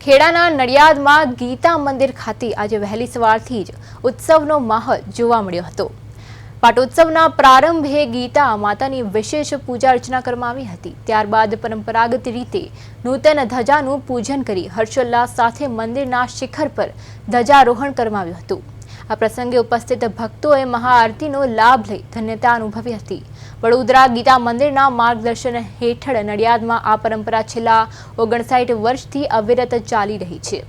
ખેડાના નડિયાદમાં ગીતા મંદિર ખાતે આજે વહેલી સવારથી જ ઉત્સવનો માહોલ જોવા મળ્યો હતો। પાટોત્સવના પ્રારંભે ગીતા માતાની વિશેષ પૂજા અર્ચના કરવામાં આવી હતી। ત્યારબાદ પરંપરાગત રીતે નૂતન ધજાનું પૂજન કરી હર્ષોલ્લાસ સાથે મંદિરના શિખર પર ધજારોહણ કરવામાં આવ્યું હતું। આ પ્રસંગે ઉપસ્થિત ભક્તોએ મહાઆરતીનો લાભ લઈ ધન્યતા અનુભવી હતી। વડોદરા ગીતા મંદિરના માર્ગદર્શન હેઠળ નડિયાદમાં આ પરંપરા છેલ્લા 59 વર્ષથી અવિરત ચાલી રહી છે।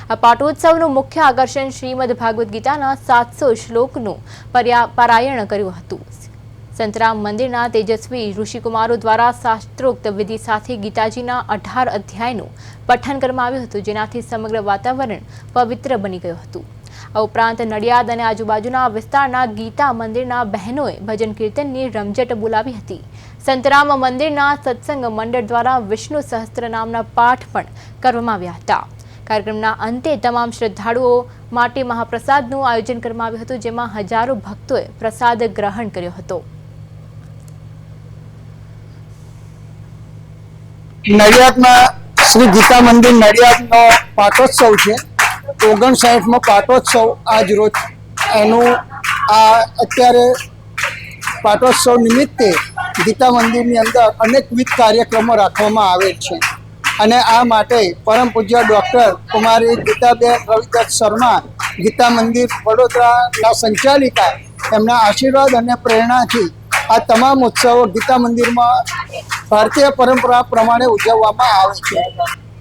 આ પાટોત્સવનું મુખ્ય આકર્ષણ શ્રીમદ ભાગવત ગીતાના 700 શ્લોકનું પારાયણ કર્યું હતું। સંતરામ મંદિરના તેજસ્વી ઋષિકુમારો દ્વારા શાસ્ત્રોક્ત વિધિ સાથે ગીતાજીના 18 અધ્યાયનું પઠન કરવામાં આવ્યું હતું, જેનાથી સમગ્ર વાતાવરણ પવિત્ર બની ગયું હતું। આ ઉપરાંત નડિયાદ અને આજુબાજુના વિસ્તારના ગીતા મંદિરના બહેનોએ ભજન કીર્તનની રમઝટ બોલાવી હતી। સંતરામ મંદિરના સત્સંગ મંડળ દ્વારા વિષ્ણુ સહસ્ત્રનામના પાઠ પણ કરવામાં આવ્યા હતા। કાર્યક્રમના અંતે તમામ શ્રદ્ધાળુઓ માટે મહાપ્રસાદનું આયોજન કરવામાં આવ્યું હતું, જેમાં હજારો ભક્તોએ પ્રસાદ ગ્રહણ કર્યો હતો। નડિયાદમાં શ્રી ગીતા મંદિર નડિયાદનો પાટોત્સવ છે। 59મો પાટોત્સવ આજ રોજ એનું અત્યારે પાટોત્સવ નિમિત્તે ગીતા મંદિરની અંદર અનેકવિધ કાર્યક્રમો રાખવામાં આવે છે અને આ માટે પરમ પૂજ્ય ડૉક્ટર કુમારી ગીતાબેન રવિદાસ શર્મા ગીતા મંદિર વડોદરાના સંચાલિકા એમના આશીર્વાદ અને પ્રેરણાથી આ તમામ ઉત્સવો ગીતા મંદિરમાં ભારતીય પરંપરા પ્રમાણે ઉજવવામાં આવે છે।